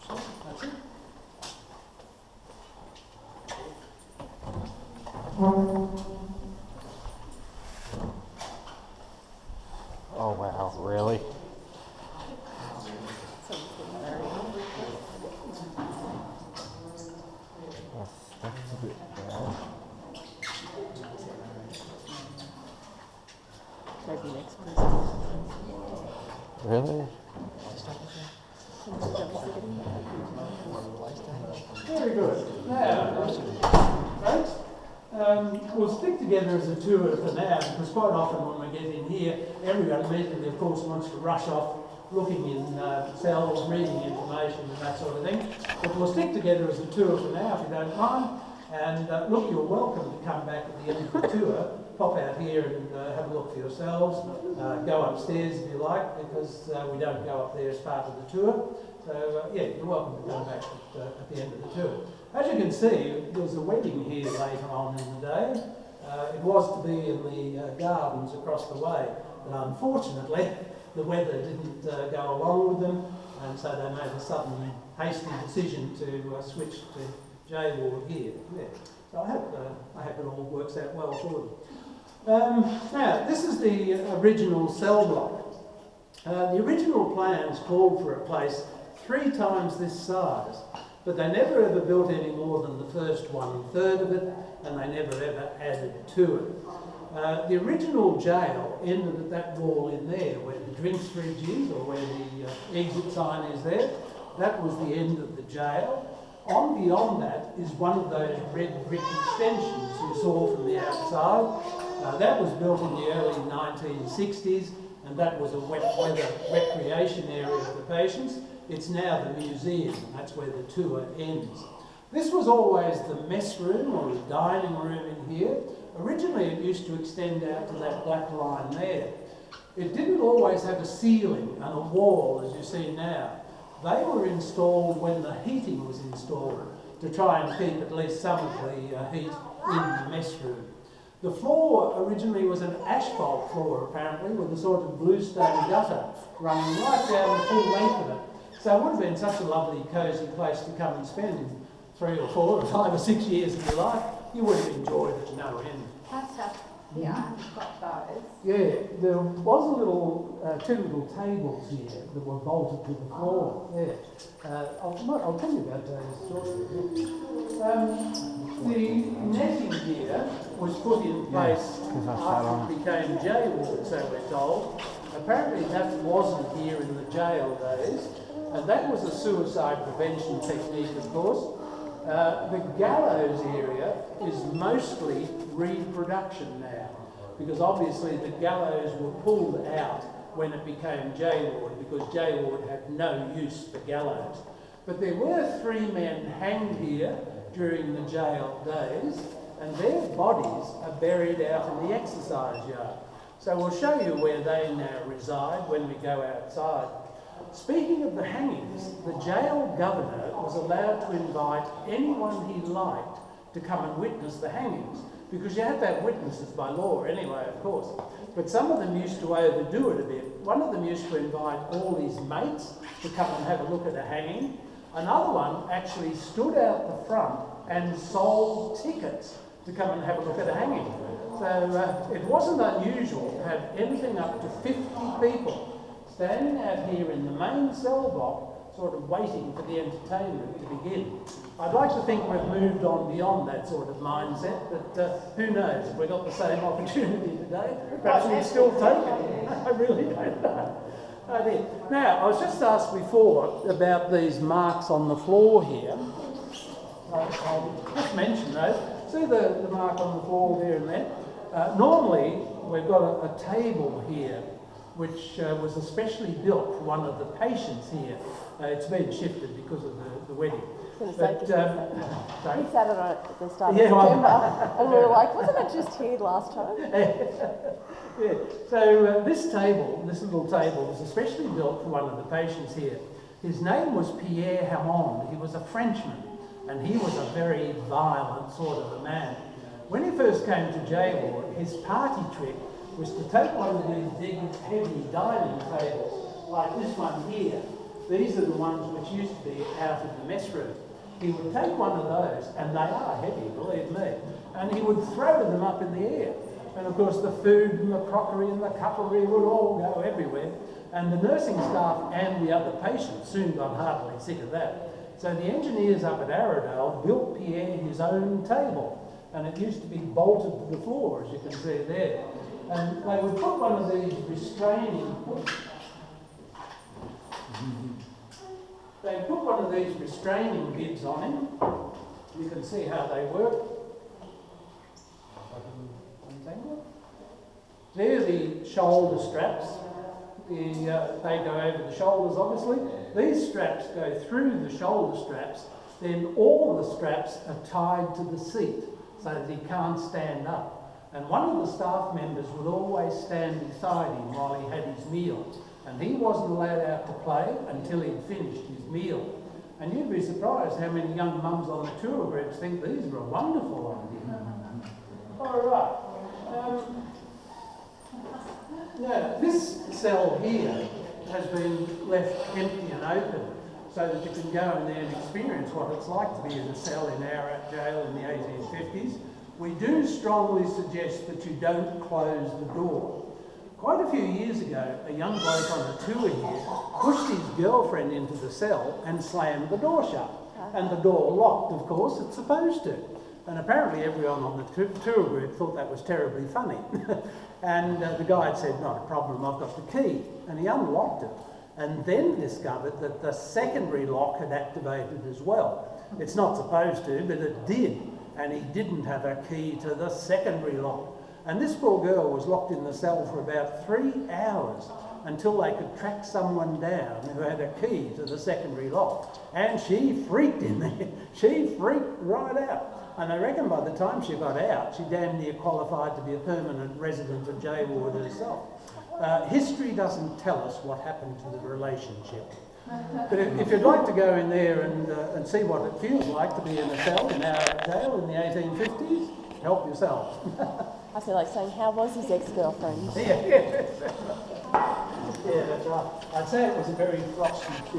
That's it. Oh wow, really? That's a bit bad. Maybe next person. Really? Very good. Now, folks, we'll stick together as a tour for now, because quite often when we get in here, everyone immediately, of course, wants to rush off looking in cells, reading information and that sort of thing. But we'll stick together as a tour for now, if you don't mind. And look, you're welcome to come back at the end of the tour, pop out here and have a look for yourselves. Go upstairs if you like, because we don't go up there as part of the tour. So yeah, you're welcome to come back at the end of the tour. As you can see, there's a wedding here later on in the day. It was to be in the gardens across the way, but unfortunately the weather didn't go along with them, and so they made a sudden hasty decision to switch to J Ward here. Yeah. So I hope it all works out well for them. Now, this is the original cell block. The original plans called for a place 3 times this size, but they never ever built any more than the first 1/3 of it, and they never ever added to it. The original jail ended at that wall in there where the drinks fridge is, or where the exit sign is there. That was the end of the jail. On beyond that is one of those red brick extensions you saw from the outside. That was built in the early 1960s, and that was a wet weather recreation area for patients. It's now the museum, and that's where the tour ends. This was always the mess room or the dining room in here. Originally it used to extend out to that black line there. It didn't always have a ceiling and a wall as you see now. They were installed when the heating was installed to try and keep at least some of the heat in the mess room. The floor originally was an asphalt floor apparently, with a sort of bluestone gutter running right down the full length of it. So it would have been such a lovely cosy place to come and spend 3 or 4 or 5 or 6 years of your life. You would have enjoyed it to no end. Yeah, I've got those. Yeah, there was a little, 2 little tables here that were bolted to the floor. Yeah, I'll tell you about those shortly. The netting here was put in place after it became J Ward, so we're told. Apparently that wasn't here in the jail days, and that was a suicide prevention technique, of course. The gallows area is mostly reproduction now, because obviously the gallows were pulled out when it became J Ward, because J Ward had no use for gallows. But there were 3 men hanged here during the jail days, and their bodies are buried out in the exercise yard. So we'll show you where they now reside when we go outside. Speaking of the hangings, the jail governor was allowed to invite anyone he liked to come and witness the hangings, because you had to have witnesses by law anyway, of course. But some of them used to overdo it a bit. One of them used to invite all his mates to come and have a look at a hanging. Another one actually stood out the front and sold tickets to come and have a look at a hanging. So it wasn't unusual to have anything up to 50 people standing out here in the main cell block, sort of waiting for the entertainment to begin. I'd like to think we've moved on beyond that sort of mindset, but who knows, if we got the same opportunity today, perhaps we'd still take it. I really don't know. Now, I was just asked before about these marks on the floor here. I'll just mention those. See the mark on the floor there and there? Normally, we've got a table here, which was especially built for one of the patients here. It's been shifted because of the wedding. But, we sat on it at the start of Yeah, September, and we were like, wasn't it just here last time? Yeah. So this little table, was especially built for one of the patients here. His name was Pierre Hamon. He was a Frenchman, and he was a very violent sort of a man. When he first came to J Ward, his party trick was to take one of these big, heavy dining tables, like this one here, These are the ones which used to be out in the mess room. He would take one of those, and they are heavy, believe me, and he would throw them up in the air. And of course the food and the crockery and the cutlery would all go everywhere. And the nursing staff and the other patients soon got heartily sick of that. So the engineers up at Arrowdale built Pierre his own table. And it used to be bolted to the floor, as you can see there. And they would put one of these restraining bibs on him. You can see how they work. They're the shoulder straps. They go over the shoulders, obviously. These straps go through the shoulder straps. Then all the straps are tied to the seat so that he can't stand up. And one of the staff members would always stand beside him while he had his meal. And he wasn't allowed out to play until he'd finished his meal. And you'd be surprised how many young mums on the tour groups think these are a wonderful idea. All right. Now, this cell here has been left empty and open so that you can go in there and experience what it's like to be in a cell in our jail in the 1850s. We do strongly suggest that you don't close the door. Quite a few years ago, a young bloke on a tour here pushed his girlfriend into the cell and slammed the door shut. And the door locked, of course, it's supposed to. And apparently everyone on the tour group thought that was terribly funny. And the guide said, not a problem, I've got the key. And he unlocked it and then discovered that the secondary lock had activated as well. It's not supposed to, but it did. And he didn't have a key to the secondary lock. And this poor girl was locked in the cell for about 3 hours until they could track someone down who had a key to the secondary lock. And she freaked in there. She freaked right out. And I reckon by the time she got out, she damn near qualified to be a permanent resident of J Ward herself. History doesn't tell us what happened to the relationship. But if you'd like to go in there and see what it feels like to be in a cell in our jail in the 1850s, help yourselves. I feel like saying, how was his ex-girlfriend? Yeah, that's right. I'd say it was a very frosty